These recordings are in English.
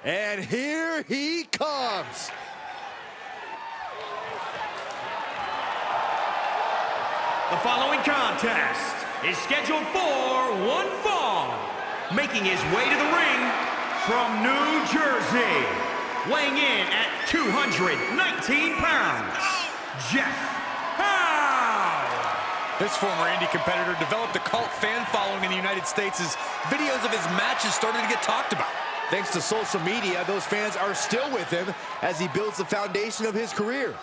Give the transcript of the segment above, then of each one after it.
And here he comes. The following contest is scheduled for one fall. Making his way to the ring from New Jersey, weighing in at 219 pounds, Jeff Howe. This former indie competitor developed a cult fan following in the United States as videos of his matches started to get talked about. Thanks to social media, those fans are still with him as he builds the foundation of his career.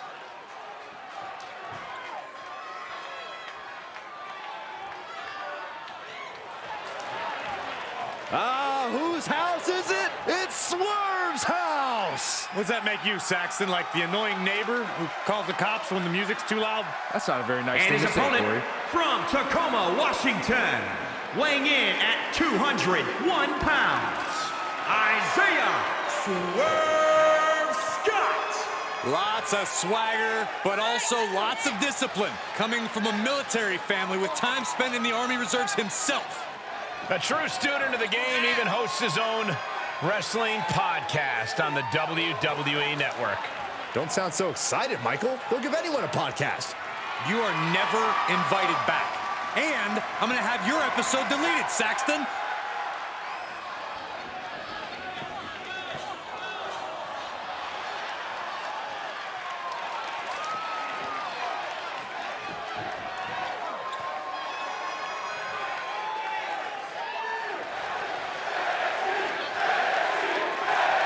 Whose house is it? It's Swerve's house! What does that make you, Saxton? Like the annoying neighbor who calls the cops when the music's too loud? That's not a very nice thing to say, Corey. And his opponent from Tacoma, Washington, weighing in at 201 pounds, Isaiah Swerve Scott. Lots of swagger, but also lots of discipline, coming from a military family with time spent in the Army Reserves himself. A true student of the game, even hosts his own wrestling podcast on the WWE Network. Don't sound so excited, Michael. They'll give anyone a podcast. You are never invited back. And I'm going to have your episode deleted, Saxton.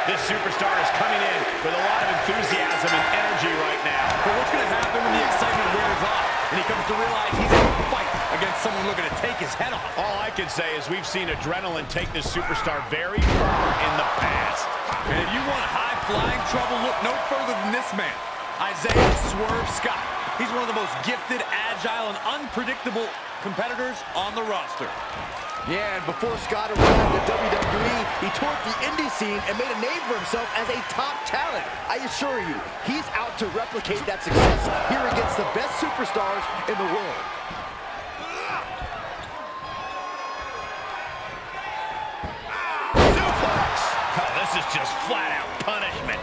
This superstar is coming in with a lot of enthusiasm and energy right now. But what's going to happen when the excitement wears off and he comes to realize he's in a fight against someone looking to take his head off? All I can say is we've seen adrenaline take this superstar very far in the past. And if you want high-flying trouble, look no further than this man, Isaiah Swerve Scott. He's one of the most gifted, agile, and unpredictable competitors on the roster. Yeah, and before Scott arrived at WWE, he toured the indie scene and made a name for himself as a top talent. I assure you, he's out to replicate that success here against the best superstars in the world. Suplex! Oh, this is just flat-out punishment.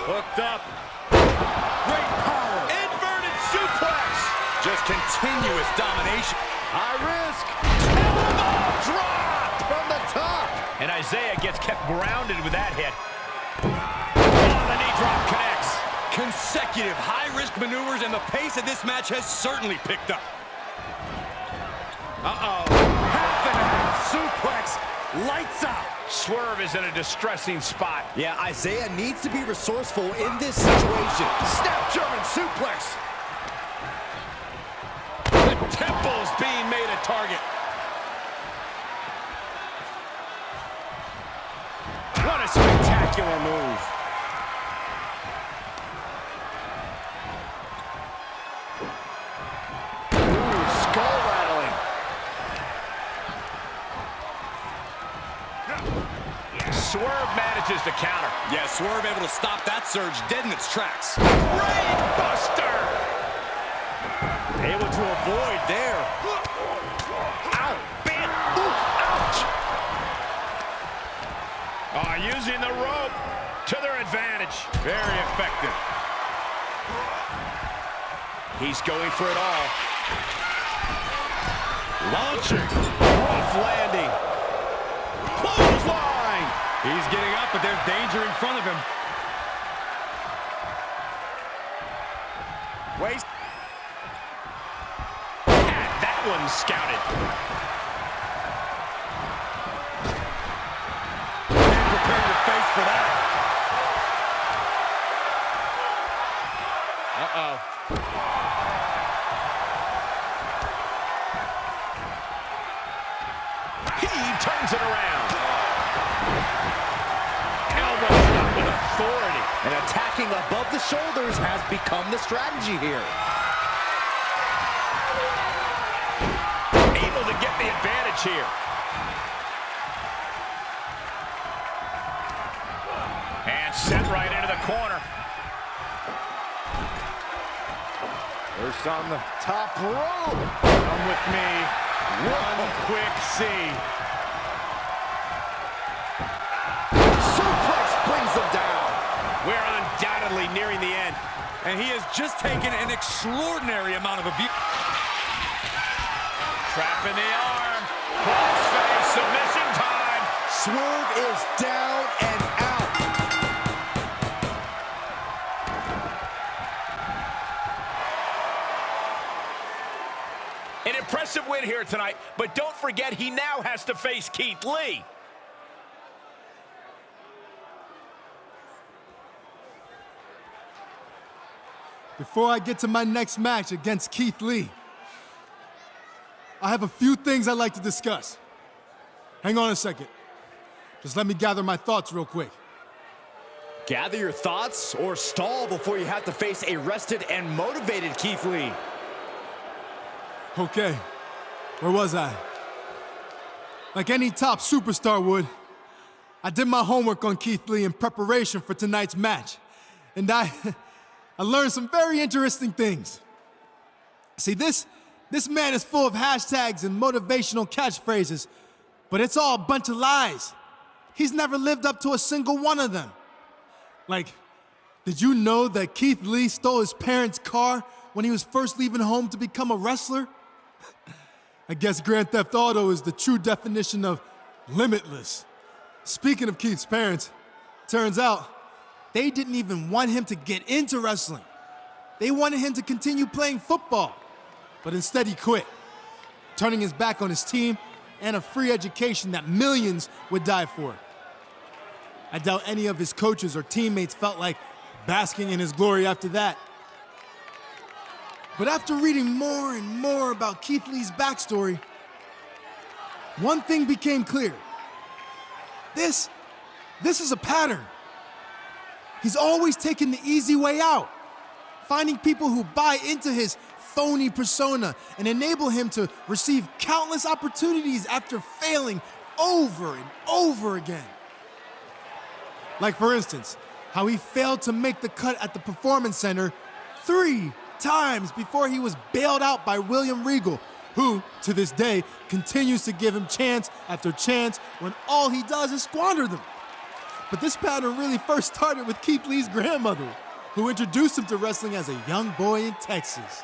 Hooked up. Great power. Inverted suplex. Just continuous domination. High risk. Elbow drop from the top. And Isaiah gets kept grounded with that hit. Oh, the knee drop connects. Consecutive high-risk maneuvers, and the pace of this match has certainly picked up. Uh-oh. Half and half suplex. Lights out. Swerve is in a distressing spot. Yeah, Isaiah needs to be resourceful in this situation. Snap German suplex. The temple's being made a target. What a spectacular move. Ooh, skull rattling. Swerve manages to counter. Yeah, Swerve able to stop that surge dead in its tracks. Brainbuster! Able to avoid there. Ow! Bam! Ooh, ouch! Oh, using the rope to their advantage. Very effective. He's going for it all. Launching. Rough landing. Clothesline! He's getting up, but there's danger in front of him. Waist. Had that one scouted. And prepare your face for that. Uh-oh. He turns it around. Elbow drop with authority. And attacking above the shoulders has become the strategy here. Able to get the advantage here. And set right into the corner. There's first on the Top rope. come with me. One quick see. Suplex brings them down. We're undoubtedly nearing the end. And he has just taken an extraordinary amount of abuse. Trap in the arm. Crossface submission time. Swerve is down and out. An impressive win here tonight, but don't forget he now has to face Keith Lee. Before I get to my next match against Keith Lee, I have a few things I'd like to discuss. Hang on a second. Just let me gather my thoughts real quick. Gather your thoughts or stall before you have to face a rested and motivated Keith Lee. Okay, where was I? Like any top superstar would, I did my homework on Keith Lee in preparation for tonight's match. And I learned some very interesting things. See, this man is full of hashtags and motivational catchphrases, but it's all a bunch of lies. He's never lived up to a single one of them. Like, did you know that Keith Lee stole his parents' car when he was first leaving home to become a wrestler? I guess Grand Theft Auto is the true definition of limitless. Speaking of Keith's parents, turns out they didn't even want him to get into wrestling. They wanted him to continue playing football, but instead he quit, turning his back on his team and a free education that millions would die for. I doubt any of his coaches or teammates felt like basking in his glory after that. But after reading more and more about Keith Lee's backstory, one thing became clear. This is a pattern. He's always taken the easy way out, finding people who buy into his phony persona and enable him to receive countless opportunities after failing over and over again. Like, for instance, how he failed to make the cut at the Performance Center 3 times before he was bailed out by William Regal, who, to this day, continues to give him chance after chance when all he does is squander them. But this pattern really first started with Keith Lee's grandmother, who introduced him to wrestling as a young boy in Texas.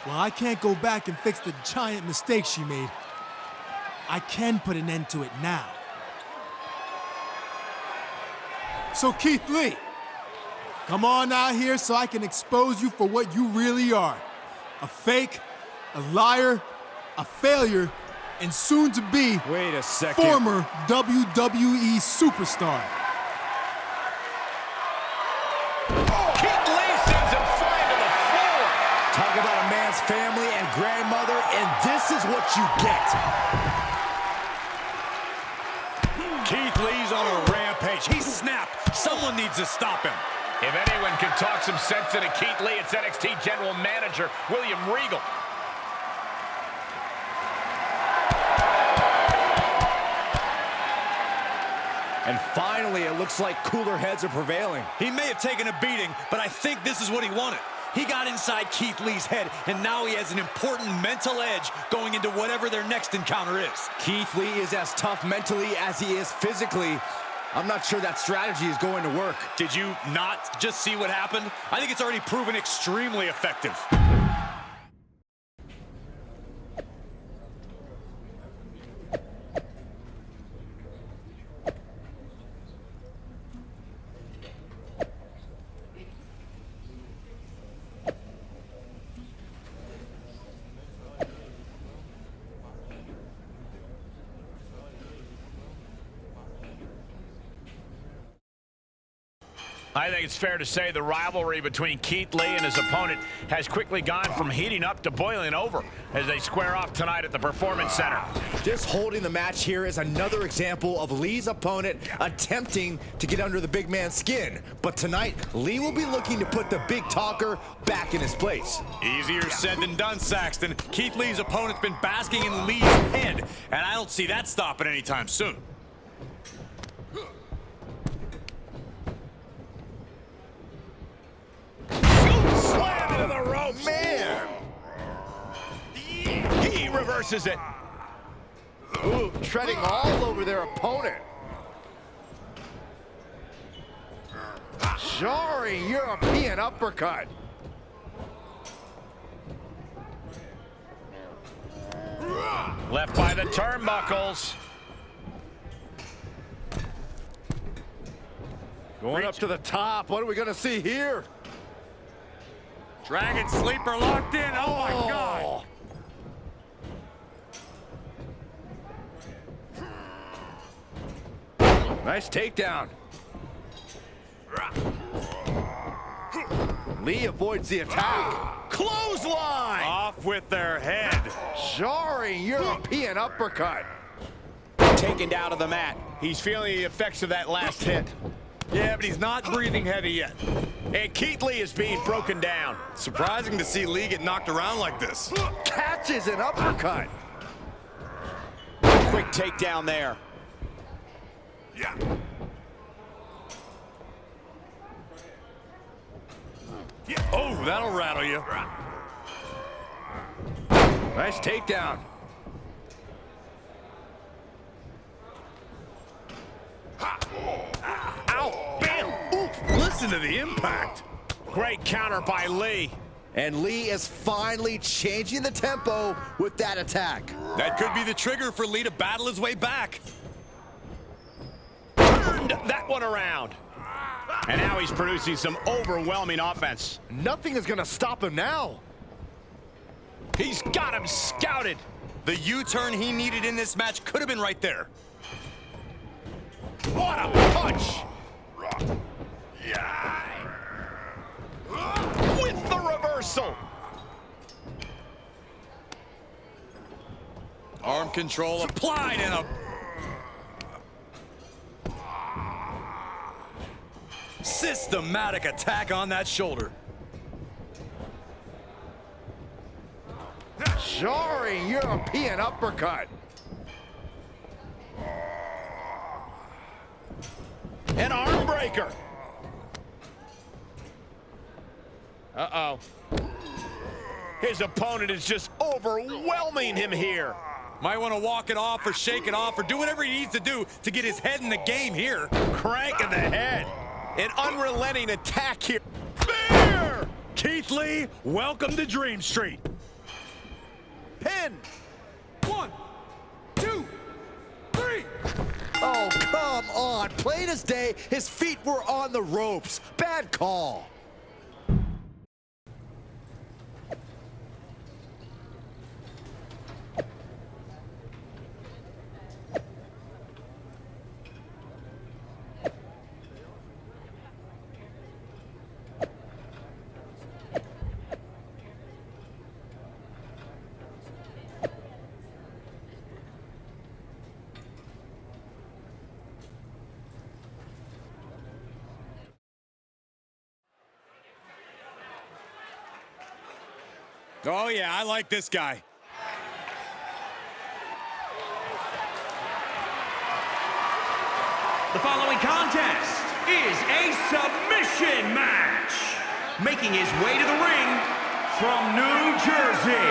While I can't go back and fix the giant mistake she made, I can put an end to it now. So Keith Lee, come on out here so I can expose you for what you really are. A fake, a liar, a failure, and soon to be Wait a second. former WWE superstar. Keith Lee sends him flying to the floor. Talk about a man's family and grandmother, and this is what you get. Keith Lee's on a rampage. He snapped. Someone needs to stop him. If anyone can talk some sense into Keith Lee, it's NXT General Manager William Regal. And finally, it looks like cooler heads are prevailing. He may have taken a beating, but I think this is what he wanted. He got inside Keith Lee's head, and now he has an important mental edge going into whatever their next encounter is. Keith Lee is as tough mentally as he is physically. I'm not sure that strategy is going to work. Did you not just see what happened? I think it's already proven extremely effective. I think it's fair to say the rivalry between Keith Lee and his opponent has quickly gone from heating up to boiling over as they square off tonight at the Performance Center. Just holding the match here is another example of Lee's opponent attempting to get under the big man's skin. But tonight, Lee will be looking to put the big talker back in his place. Easier said than done, Saxton. Keith Lee's opponent's been basking in Lee's head, and I don't see that stopping anytime soon. Slammed into the ropes. Man! He reverses it. Ooh, treading all over their opponent. Jarring European uppercut. Left by the turnbuckles. Going up to the top. What are we going to see here? Dragon Sleeper locked in. Oh, my God. Nice takedown. Lee avoids the attack. Clothesline! Off with their head. Jarring European uppercut. Taken down to the mat. He's feeling the effects of that last hit. Yeah, but he's not breathing heavy yet. And Keith Lee is being broken down. Surprising to see Lee get knocked around like this. Catches an uppercut. Quick takedown there. Yeah. Oh, that'll rattle you. Nice takedown. Ow! Bam! Oof! Listen to the impact. Great counter by Lee. And Lee is finally changing the tempo with that attack. That could be the trigger for Lee to battle his way back. Turned that one around. And now he's producing some overwhelming offense. Nothing is going to stop him now. He's got him scouted. The U-turn he needed in this match could have been right there. What a punch! With the reversal. Arm control applied and a... systematic attack on that shoulder. Jarring European uppercut. An arm breaker. Uh-oh. His opponent is just overwhelming him here. Might want to walk it off or shake it off or do whatever he needs to do to get his head in the game here. Crank in the head. An unrelenting attack here. Spear! Keith Lee, welcome to Dream Street. Pin. 1, 2, 3. Oh, come on. Plain as day, his feet were on the ropes. Bad call. Oh, yeah, I like this guy. The following contest is a submission match. Making his way to the ring from New Jersey,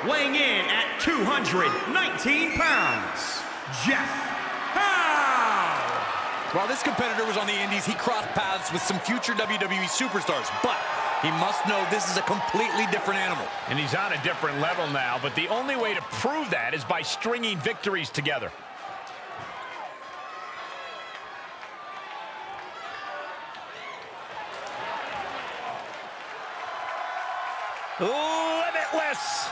weighing in at 219 pounds, Jeff Howe. While this competitor was on the Indies, he crossed paths with some future WWE superstars, but he must know this is a completely different animal. And he's on a different level now, but the only way to prove that is by stringing victories together. Limitless!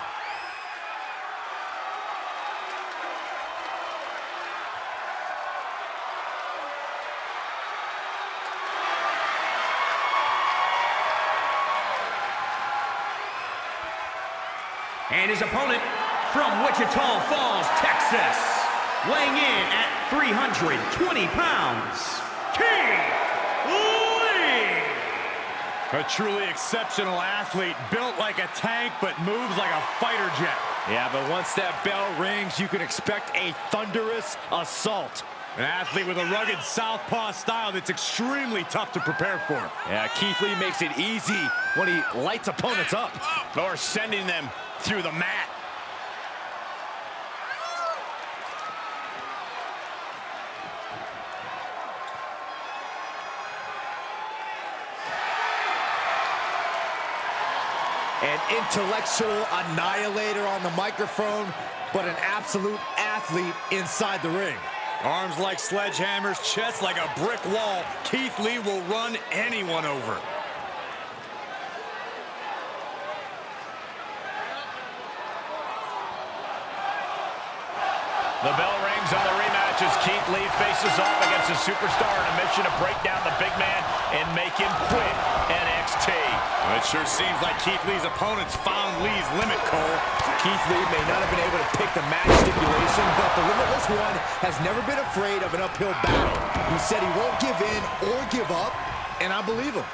And his opponent from Wichita Falls, Texas, weighing in at 320 pounds, Keith Lee. A truly exceptional athlete, built like a tank but moves like a fighter jet. Yeah, but once that bell rings, you can expect a thunderous assault. An athlete with a rugged southpaw style that's extremely tough to prepare for. Yeah, Keith Lee makes it easy when he lights opponents up. Or sending them through the mat. An intellectual annihilator on the microphone, but an absolute athlete inside the ring. Arms like sledgehammers, chest like a brick wall. Keith Lee will run anyone over. The bell rings on the rematch as Keith Lee faces off against a superstar in a mission to break down the big man and make him quit NXT. Well, it sure seems like Keith Lee's opponents found Lee's limit, Cole. Keith Lee may not have been able to pick the match stipulation, but the Limitless One has never been afraid of an uphill battle. He said he won't give in or give up, and I believe him.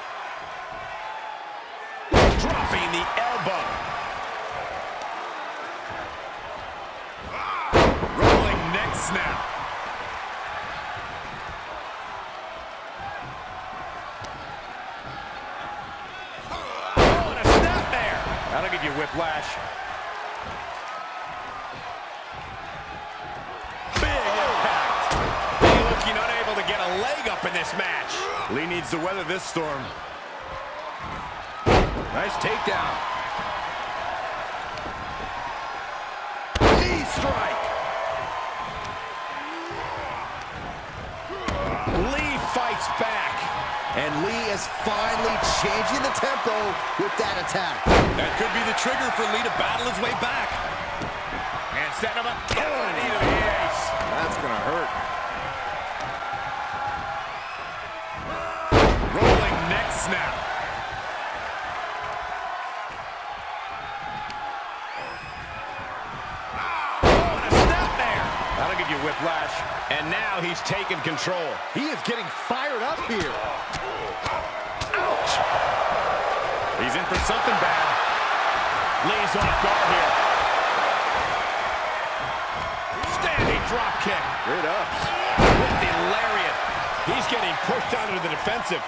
Dropping the elbow. Rolling neck snap. Oh, and a snap there. That'll give you whiplash. Big impact. Lee looking unable to get a leg up in this match. Lee needs to weather this storm. Nice takedown. Knee strike. Lee fights back. And Lee is finally changing the tempo with that attack. That could be the trigger for Lee to battle his way back. And set him up. Oh, knee to the ace. That's going to hurt. Rolling neck snap. Oh, and a snap there. That'll give you whiplash. And now he's taking control. He is getting fired up here. Ouch. He's in for something bad. Lee's off guard here. Standing drop kick. Great ups. With the lariat. He's getting pushed down into the defensive.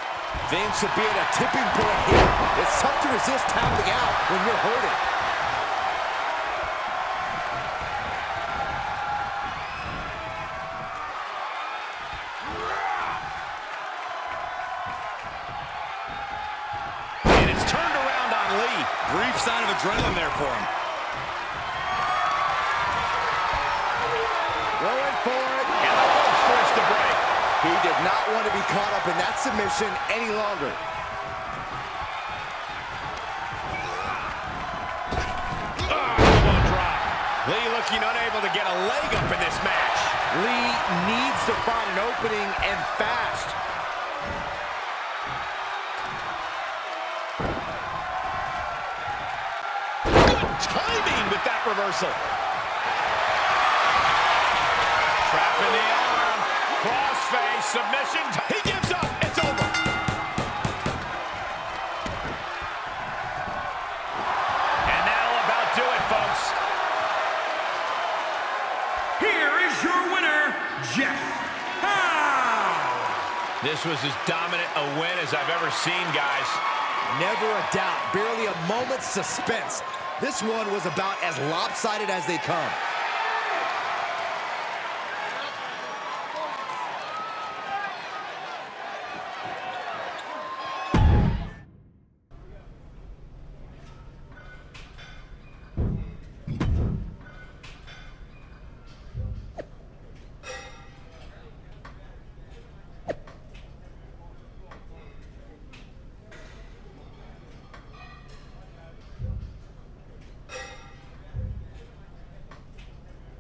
Things should be at a tipping point here. It's tough to resist tapping out when you're hurting. And it's turned around on Lee. Brief sign of adrenaline there for him. Going for it. And the rope's forced to break. He did not want to be caught up in that submission any longer. Elbow drop. Lee looking unable to get a leg up in this match. Lee needs to find an opening and fast. Good timing with that reversal. Trapping the arm. Crossface submission. He gives up. It's over. And that'll about do it, folks. Here is your winner, Jeff Howe. This was as dominant a win as I've ever seen, guys. Never a doubt, barely a moment's suspense. This one was about as lopsided as they come.